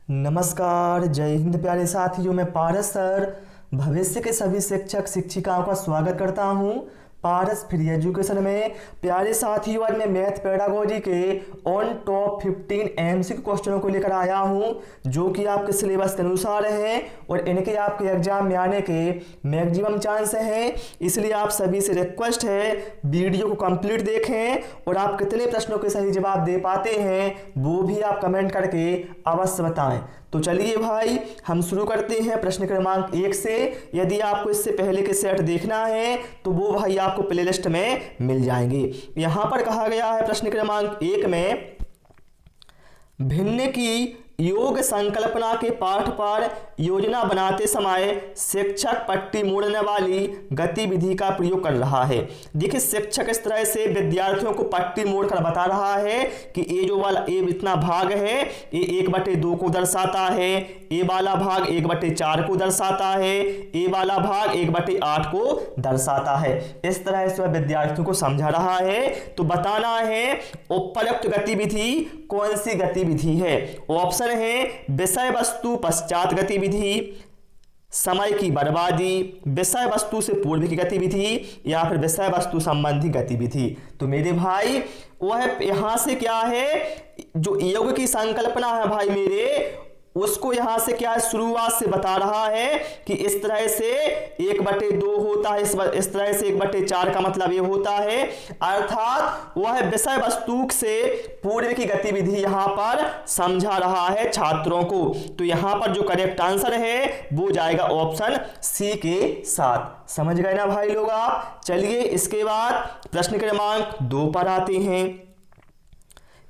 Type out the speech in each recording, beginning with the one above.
नमस्कार, जय हिंद प्यारे साथियों। मैं पारस सर भविष्य के सभी शिक्षक शिक्षिकाओं का स्वागत करता हूं पारस फ्री एजुकेशन में। प्यारे साथियों, आज मैं मैथ पेडागोजी के ऑन टॉप 15 एमसीक्यू क्वेश्चनों को लेकर आया हूं जो कि आपके सिलेबस के अनुसार हैं और इनके आपके एग्जाम में आने के मैक्सिमम चांस हैं। इसलिए आप सभी से रिक्वेस्ट है वीडियो को कंप्लीट देखें और आप कितने प्रश्नों के सही जवाब दे पाते हैं वो भी आप कमेंट करके अवश्य बताएं। तो चलिए भाई हम शुरू करते हैं प्रश्न क्रमांक 1 से। यदि आपको इससे पहले के सेट देखना है तो वो भाई आपको प्लेलिस्ट में मिल जाएंगे। यहां पर कहा गया है प्रश्न क्रमांक 1 में, भिन्न की योग संकल्पना के पाठ पर योजना बनाते समय शिक्षक पट्टी मोड़ने वाली गतिविधि का प्रयोग कर रहा है। देखिए शिक्षक इस तरह से विद्यार्थियों को पट्टी मोड़कर बता रहा है कि ये जो वाला ए इतना भाग है ये 1/2 को दर्शाता है, ए वाला भाग 1/4 को दर्शाता है, ए वाला भाग 1/8 को दर्शाता है। इस तरह से वह विद्यार्थियों को समझा रहा है। तो बताना है उपयुक्त गतिविधि कौन सी गतिविधि है। ऑप्शन है विषय वस्तु पश्चात गतिविधि, समय की बर्बादी, विषय वस्तु से पूर्व की गतिविधि या फिर विषय वस्तु संबंधी गतिविधि। तो मेरे भाई वह यहां से क्या है, जो योग की संकल्पना है भाई मेरे उसको यहां से क्या शुरुआत से बता रहा है कि इस तरह से 1/2 होता है, इस तरह से 1/4 का मतलब ये होता है। अर्थात वह विषय वस्तु से पूर्व की गतिविधि यहां पर समझा रहा है छात्रों को। तो यहां पर जो करेक्ट आंसर है वो जाएगा ऑप्शन सी के साथ। समझ गए ना भाई लोग आप। चलिए इसके बाद प्रश्न क्रमांक 2 पर आते हैं।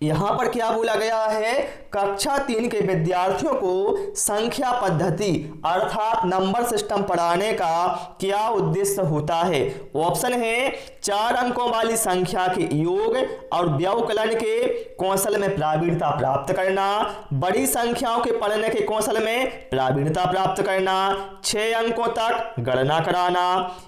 यहां पर क्या बोला गया है, कक्षा 3 के विद्यार्थियों को संख्या पद्धति अर्थात नंबर सिस्टम पढ़ाने का क्या उद्देश्य होता है। ऑप्शन है 4 अंकों वाली संख्या के योग और व्यवकलन के कौशल में प्रावीणता प्राप्त करना, बड़ी संख्याओं के पढ़ने के कौशल में प्रावीणता प्राप्त करना, 6 अंकों तक गणना कराना,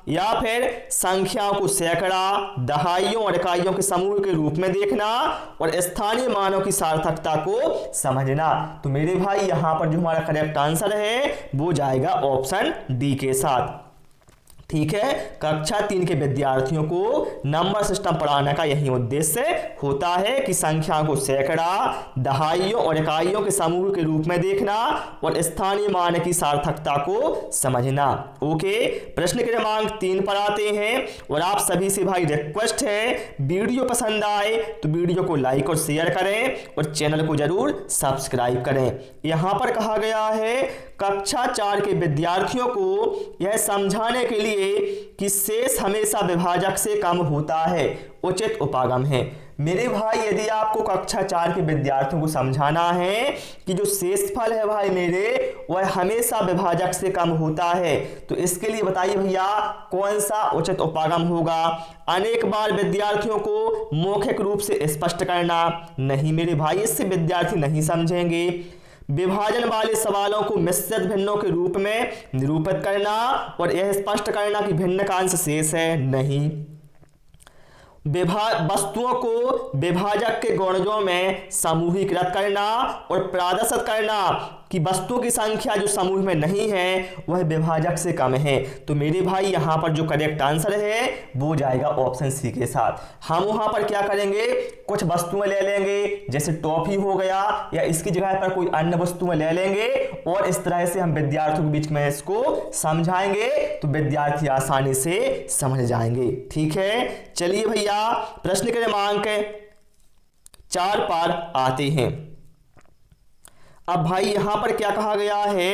या फिर संख्याओं को सैकड़ा, दहाइयों और इकाइयों के समूह के रूप में देखना और स्थानीय मानों की सार्थकता को समझना। तो मेरे भाई यहां पर जो हमारा करेक्ट आंसर है वो जाएगा ऑप्शन डी के साथ। ठीक है, कक्षा 3 के विद्यार्थियों को नंबर सिस्टम पढ़ाने का यही उद्देश्य होता है कि संख्याओं को सैकड़ा, दहाइयों और इकाइयों के समूह के रूप में देखना और स्थानीय मान की सार्थकता को समझना। ओके, प्रश्न क्रमांक 3 पर आते हैं और आप सभी से भाई रिक्वेस्ट है वीडियो पसंद आए तो वीडियो को लाइक और शेयर करें और चैनल को जरूर सब्सक्राइब करें। यहां पर कहा गया है कक्षा 4 के विद्यार्थियों को यह समझाने के लिए कि शेष हमेशा विभाजक से कम होता है उचित उपागम है। मेरे भाई यदि आपको कक्षा 4 के विद्यार्थियों को समझाना है कि जो शेषफल है भाई मेरे वह हमेशा विभाजक से कम होता है तो इसके लिए बताइए भैया कौन सा उचित उपागम होगा। अनेक बार विद्यार्थियों को मौखिक रूप से स्पष्ट करना, नहीं मेरे भाई इससे विद्यार्थी नहीं समझेंगे। विभाजन वाले सवालों को मिश्रित भिन्नों के रूप में निरूपित करना और यह स्पष्ट करना कि भिन्न का अंश शेष है, नहीं। वस्तुओं को विभाजक के गुणजों में समूहीकृत करना और प्रदर्शित करना कि वस्तुओं की संख्या जो समूह में नहीं है वह विभाजक से कम है। तो मेरे भाई यहां पर जो करेक्ट आंसर है वो जाएगा ऑप्शन सी के साथ। हम वहां पर क्या करेंगे, कुछ वस्तुएं ले लेंगे जैसे टॉफी हो गया या इसकी जगह पर कोई अन्य वस्तुएं ले लेंगे और इस तरह से हम विद्यार्थियों के बीच में इसको समझाएंगे तो विद्यार्थी आसानी से समझ जाएंगे। ठीक है, चलिए भैया प्रश्न क्रमांक 4 पर आते हैं। अब भाई यहां पर क्या कहा गया है,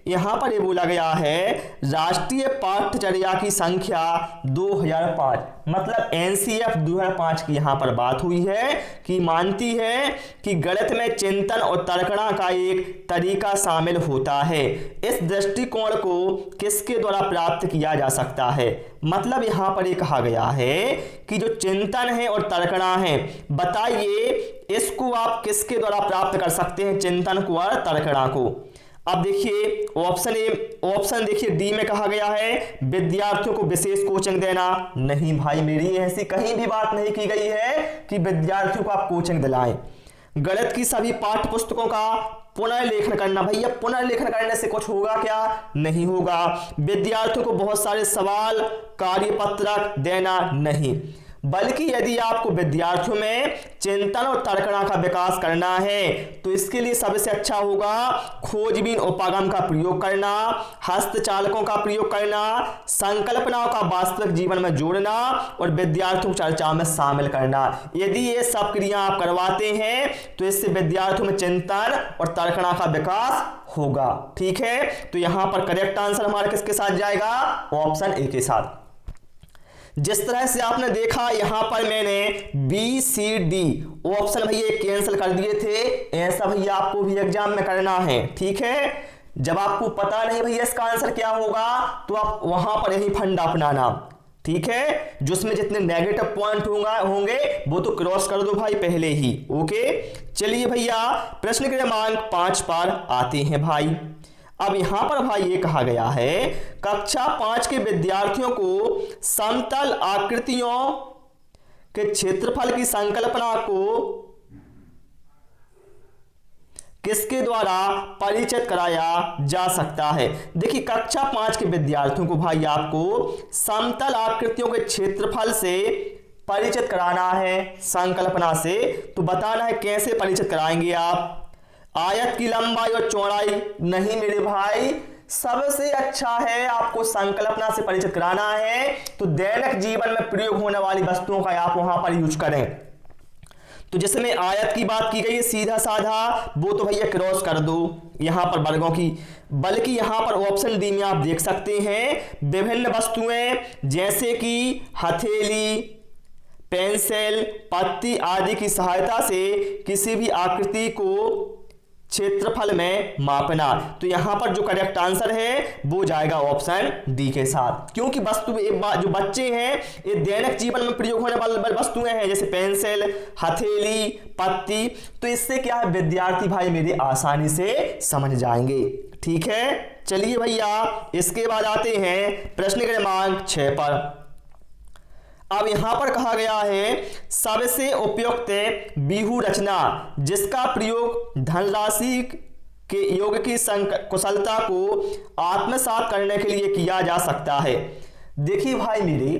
यहां पर ये बोला गया है राष्ट्रीय पाठ्यचर्या की संख्या 2005 मतलब एनसीएफ 2005 की यहां पर बात हुई है कि मानती है कि गणित में चिंतन और तर्कणा का एक तरीका शामिल होता है। इस दृष्टिकोण को किसके द्वारा प्राप्त किया जा सकता है। मतलब यहां पर ये कहा गया है कि जो चिंतन है और तर्कणा है, बताइए इसको आप किसके द्वारा प्राप्त कर सकते हैं, चिंतन को और तर्कणा को। अब देखिए ऑप्शन देखिए डी में कहा गया है विद्यार्थियों को विशेष कोचिंग देना। नहीं भाई मेरी ऐसी कहीं भी बात नहीं की गई है कि विद्यार्थियों को आप कोचिंग दिलाएं। गणित की सभी पाठ्य पुस्तकों का पुनर्लेखन करना। भैया पुनर्लेखन करने से कुछ होगा क्या? नहीं होगा। विद्यार्थियों को बहुत सारे सवाल कार्यपत्रक देना नहीं, बल्कि यदि आपको विद्यार्थियों में चिंतन और तर्कणा का विकास करना है तो इसके लिए सबसे अच्छा होगा खोजबीन उपागम का प्रयोग करना, हस्तचालकों का प्रयोग करना, संकल्पनाओं का वास्तविक जीवन में जोड़ना और विद्यार्थियों को चर्चा में शामिल करना। यदि ये सब क्रिया आप करवाते हैं तो इससे विद्यार्थियों में चिंतन और तर्कणा का विकास होगा। ठीक है, तो यहां पर करेक्ट आंसर हमारा किसके साथ जाएगा? ऑप्शन ए के साथ। जिस तरह से आपने देखा यहां पर मैंने बी सी डी ऑप्शन भैया कैंसिल कर दिए थे, ऐसा भैया आपको भी एग्जाम में करना है। ठीक है, जब आपको पता नहीं भैया इसका आंसर क्या होगा तो आप वहां पर यही फंडा अपनाना। ठीक है, जिसमें जितने नेगेटिव पॉइंट होंगे वो तो क्रॉस कर दो भाई पहले ही। ओके, चलिए भैया प्रश्न क्रमांक 5 पर आते हैं भाई। अब यहां पर भाई ये कहा गया है कक्षा 5 के विद्यार्थियों को समतल आकृतियों के क्षेत्रफल की संकल्पना को किसके द्वारा परिचित कराया जा सकता है? देखिए कक्षा 5 के विद्यार्थियों को भाई आपको समतल आकृतियों के क्षेत्रफल से परिचित कराना है संकल्पना से। तो बताना है कैसे परिचित कराएंगे आप। आयत की लंबाई और चौड़ाई नहीं मेरे भाई, सबसे अच्छा है आपको संकल्पना से परिचित कराना है तो दैनिक जीवन में प्रयोग होने वाली वस्तुओं का आप वहां पर यूज करें। तो जिसमें आयत की बात की गई है सीधा साधा वो तो भैया क्रॉस कर दो यहां पर वर्गों की, बल्कि यहां पर ऑप्शन डी में आप देख सकते हैं विभिन्न वस्तुएं जैसे कि हथेली, पेंसिल, पत्ती आदि की सहायता से किसी भी आकृति को क्षेत्रफल में मापना। तो यहां पर जो करेक्ट आंसर है वो जाएगा ऑप्शन डी के साथ, क्योंकि वस्तु जो बच्चे हैं ये दैनिक जीवन में प्रयोग होने वाली वस्तुएं हैं जैसे पेंसिल, हथेली, पत्ती, तो इससे क्या है विद्यार्थी भाई मेरे आसानी से समझ जाएंगे। ठीक है, चलिए भैया इसके बाद आते हैं प्रश्न क्रमांक 6 पर। अब यहां पर कहा गया है सबसे उपयुक्त व्यूह रचना जिसका प्रयोग धनराशि के योग की कुशलता को आत्मसात करने के लिए किया जा सकता है। देखिए भाई मेरे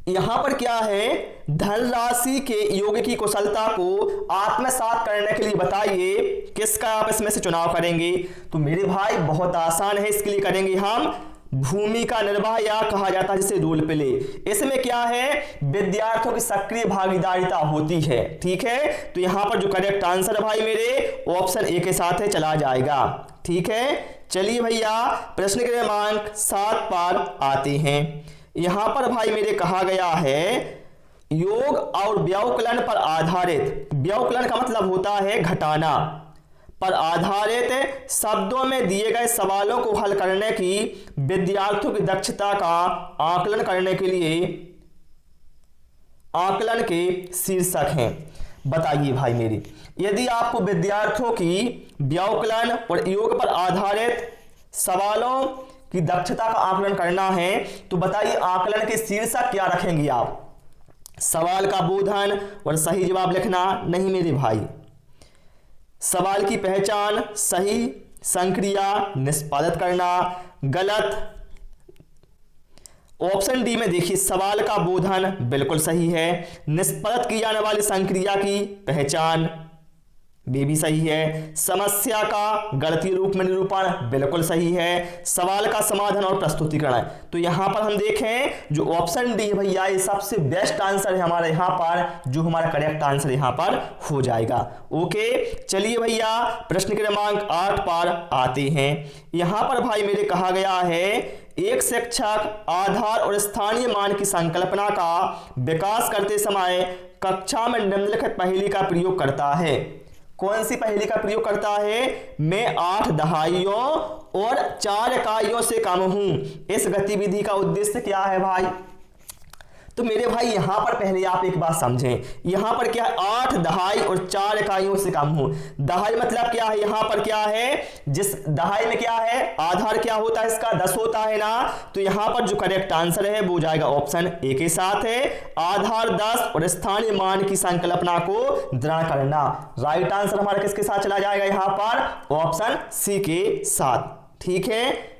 यहां पर क्या है धनराशि के योग की कुशलता को आत्मसात करने के लिए बताइए किसका आप इसमें से चुनाव करेंगे? तो मेरे भाई बहुत आसान है, इसके लिए करेंगे हम भूमिका निर्वाह या कहा जाता है जिसे रोल प्ले। इसमें क्या है विद्यार्थियों की सक्रिय भागीदारिता होती है। ठीक है, तो यहां पर जो करेक्ट आंसर है भाई मेरे ऑप्शन ए के साथ है चला जाएगा। ठीक है, चलिए भैया प्रश्न क्रमांक 7 पर आते हैं। यहां पर भाई मेरे कहा गया है योग और व्याकलन पर आधारित, व्याकलन का मतलब होता है घटाना, पर आधारित शब्दों में दिए गए सवालों को हल करने की विद्यार्थियों की दक्षता का आकलन करने के लिए आकलन के शीर्षक हैं। बताइए भाई मेरी यदि आपको विद्यार्थियों की व्याकलन और योग पर आधारित सवालों की दक्षता का आकलन करना है तो बताइए आकलन के शीर्षक क्या रखेंगे आप? सवाल का बोधन और सही जवाब लिखना नहीं मेरे भाई, सवाल की पहचान, सही संक्रिया निष्पादित करना, गलत। ऑप्शन डी में देखिए सवाल का बोधन बिल्कुल सही है, निष्पादित की जाने वाली संक्रिया की पहचान वे भी सही है, समस्या का गणितीय रूप में निरूपण बिल्कुल सही है, सवाल का समाधान और प्रस्तुतिकरण। तो यहां पर हम देखें जो ऑप्शन डी है भैया ये सबसे बेस्ट आंसर है हमारा यहां पर, जो हमारा करेक्ट आंसर यहां पर हो जाएगा। ओके, चलिए भैया प्रश्न क्रमांक 8 पर आते हैं। यहां पर भाई मेरे कहा गया है एक शिक्षक आधार और स्थानीय मान की संकल्पना का विकास करते समय कक्षा में निम्नलिखित पहेली का प्रयोग करता है। कौन सी पहेली का प्रयोग करता है? मैं 8 दहाइयों और 4 इकाइयों से कम हूं। इस गतिविधि का उद्देश्य क्या है भाई? तो मेरे भाई यहाँ पर पहले आप एक बात समझें, यहाँ पर क्या है 8 दहाई और 4 इकाइयों से कम हो। दहाई मतलब क्या है, यहाँ पर क्या है, जिस दहाई में क्या है आधार क्या होता है इसका 10 होता है ना, तो यहाँ पर जो करेक्ट आंसर है वो हो जाएगा ऑप्शन ए के साथ है, आधार 10 और स्थानीय मान की संकल्पना को दृढ़ करना। राइट आंसर हमारा किसके साथ चला जाएगा यहाँ पर, ऑप्शन सी के साथ। ठीक है,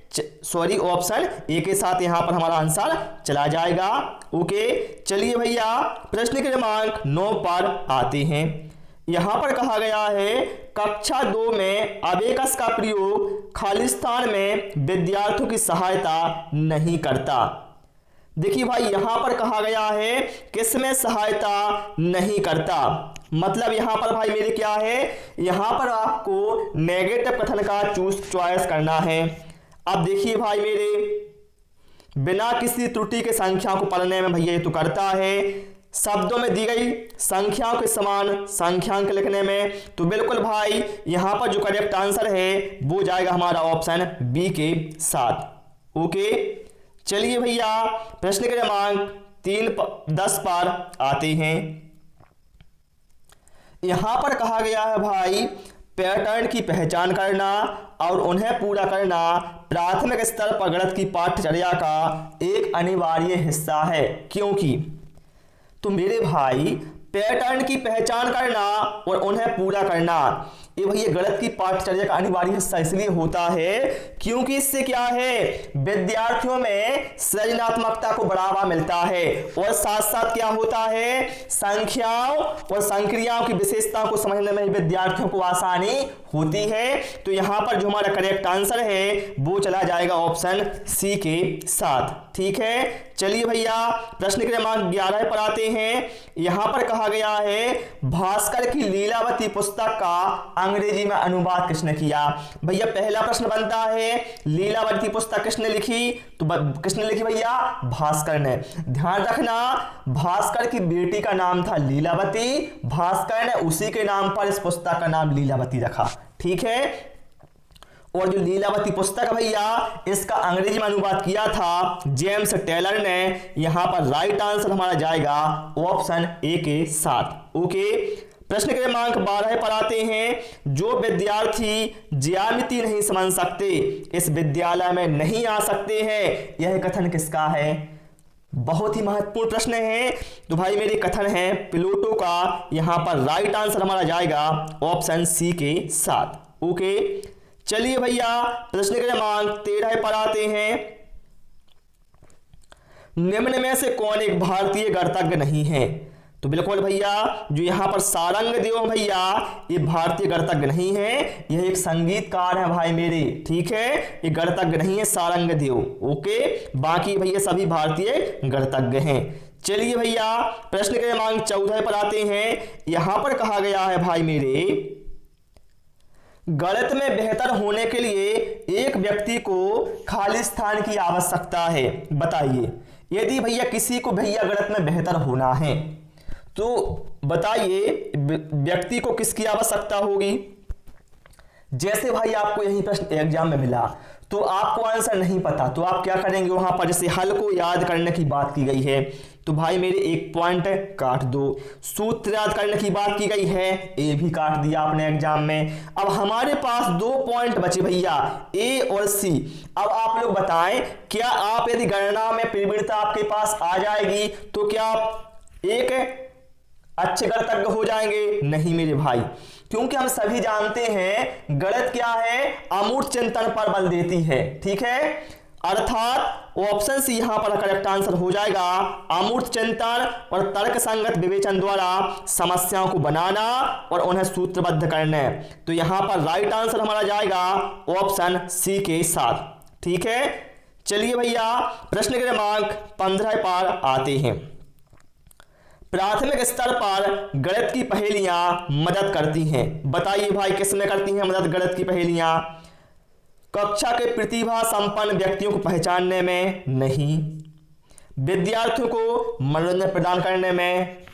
सॉरी ऑप्शन ए के साथ यहां पर हमारा आंसर चला जाएगा। ओके, चलिए भैया प्रश्न क्रमांक 9 पर आते हैं। यहां पर कहा गया है कक्षा 2 में अबेकस का प्रयोग खालिस्तान में विद्यार्थियों की सहायता नहीं करता। देखिए भाई यहां पर कहा गया है किसमें सहायता नहीं करता, मतलब यहां पर भाई मेरे क्या है, यहां पर आपको नेगेटिव कथन का चॉइस करना है। अब देखिए भाई मेरे, बिना किसी त्रुटि के संख्या को पढ़ने में भैया ये तो करता है, शब्दों में दी गई संख्याओं के समान संख्यांक लिखने में, तो बिल्कुल भाई यहां पर जो करेक्ट आंसर है वो जाएगा हमारा ऑप्शन बी के साथ। ओके, चलिए भैया प्रश्न क्रमांक 10 पर आते हैं। यहां पर कहा गया है भाई पैटर्न की पहचान करना और उन्हें पूरा करना प्राथमिक स्तर पर गणित की पाठ्यचर्या का एक अनिवार्य हिस्सा है, क्योंकि तो मेरे भाई पैटर्न की पहचान करना और उन्हें पूरा करना ये भैया गणित की पाठ्यचर्या का अनिवार्य हिस्सा इसलिए होता है क्योंकि इससे क्या है विद्यार्थियों में सृजनात्मकता को बढ़ावा मिलता है और साथ साथ क्या होता है संख्याओं और संक्रियाओं की विशेषताओं को समझने में विद्यार्थियों को आसानी होती है। तो यहां पर जो हमारा करेक्ट आंसर है वो चला जाएगा ऑप्शन सी के साथ। ठीक है, चलिए भैया प्रश्न क्रमांक 11 पर आते हैं। यहां पर कहा गया है भास्कर की लीलावती पुस्तक का अंग्रेजी में अनुवाद किसने किया। भैया पहला प्रश्न बनता है लीलावती पुस्तक किसने लिखी, तो किसने लिखी भैया, भास्कर ने। ध्यान रखना भास्कर की बेटी का नाम था लीलावती, भास्कर ने उसी के नाम पर इस पुस्तक का नाम लीलावती रखा। ठीक है, और जो लीलावती पुस्तक भैया इसका अंग्रेजी में अनुवाद किया था जेम्स टेलर ने। यहां पर राइट आंसर हमारा जाएगा ऑप्शन ए के साथ। ओके, प्रश्न क्रमांक 12 पर आते हैं। जो विद्यार्थी ज्यामिति नहीं समझ सकते इस विद्यालय में नहीं आ सकते हैं, यह कथन किसका है। बहुत ही महत्वपूर्ण प्रश्न है। तो भाई मेरे कथन है प्लूटो का। यहां पर राइट आंसर हमारा जाएगा ऑप्शन सी के साथ। ओके, चलिए भैया प्रश्न क्रमांक 13 पर आते हैं। निम्न में से कौन एक भारतीय गणितज्ञ नहीं है। तो बिल्कुल भैया जो यहां पर सारंगदेव भैया ये भारतीय गणितज्ञ नहीं है, यह एक संगीतकार है भाई मेरे। ठीक है, ये गणितज्ञ नहीं है सारंगदेव। ओके, बाकी भैया सभी भारतीय गणितज्ञ हैं। चलिए भैया प्रश्न क्रमांक 14 पर आते हैं। यहां पर कहा गया है भाई मेरे गणित में बेहतर होने के लिए एक व्यक्ति को खालिस्तान की आवश्यकता है। बताइए यदि भैया किसी को भैया गणित में बेहतर होना है तो बताइए व्यक्ति को किसकी आवश्यकता होगी। जैसे भाई आपको यही प्रश्न एग्जाम में मिला तो आपको आंसर नहीं पता तो आप क्या करेंगे, वहां पर जैसे हल को याद करने की बात की गई है तो भाई मेरे एक पॉइंट काट दो, सूत्र याद करने की बात की गई है ए भी काट दिया आपने एग्जाम में। अब हमारे पास 2 पॉइंट बचे भैया ए और सी। अब आप लोग बताएं क्या आप यदि गणना में प्रवीणता आपके पास आ जाएगी तो क्या आप एक अच्छे गणितज्ञ हो जाएंगे। नहीं मेरे भाई, क्योंकि हम सभी जानते हैं गणित क्या है अमूर्त चिंतन पर बल देती है। ठीक है, अर्थात ऑप्शन सी यहां पर करेक्ट आंसर हो जाएगा अमूर्त चिंतन और तर्क संगत विवेचन द्वारा समस्याओं को बनाना और उन्हें सूत्रबद्ध करना। तो यहां पर राइट आंसर हमारा जाएगा ऑप्शन सी के साथ। ठीक है, चलिए भैया प्रश्न क्रमांक 15 पर आते हैं। प्राथमिक स्तर पर गणित की पहेलियां मदद करती हैं। बताइए भाई किसमें करती हैं मदद गणित की पहेलियां। कक्षा के प्रतिभा संपन्न व्यक्तियों को पहचानने में नहीं, विद्यार्थियों को मनोरंजन प्रदान करने में,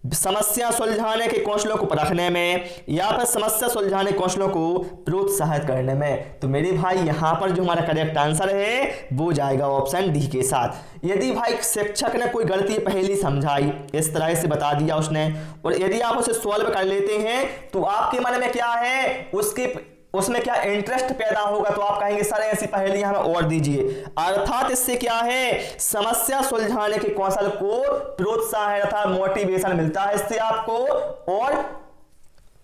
समस्या सुलझाने के कौशलों को परखने में या फिर समस्या सुलझाने के कौशलों को प्रोत्साहित करने में। तो मेरे भाई यहाँ पर जो हमारा करेक्ट आंसर है वो जाएगा ऑप्शन डी के साथ। यदि भाई शिक्षक ने कोई गणितीय पहेली समझाई, इस तरह से बता दिया उसने, और यदि आप उसे सॉल्व कर लेते हैं तो आपके मन में क्या है, उसमें क्या इंटरेस्ट पैदा होगा, तो आप कहेंगे सर ऐसी पहेलियां हमें और दीजिए। अर्थात इससे क्या है, समस्या सुलझाने के कौशल को प्रोत्साहन अर्थात मोटिवेशन मिलता है इससे आपको, और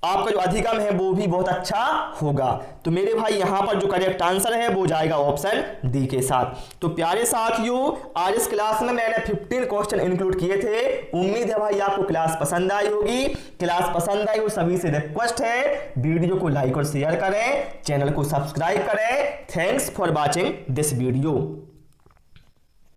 आपका जो अधिगम है वो भी बहुत अच्छा होगा। तो मेरे भाई यहां पर जो करेक्ट आंसर है वो जाएगा ऑप्शन डी के साथ। तो प्यारे साथियों, आज इस क्लास में मैंने 15 क्वेश्चन इंक्लूड किए थे। उम्मीद है भाई आपको क्लास पसंद आई होगी। क्लास पसंद आई हो सभी से रिक्वेस्ट है वीडियो को लाइक और शेयर करें, चैनल को सब्सक्राइब करें। Thanks for watching this video.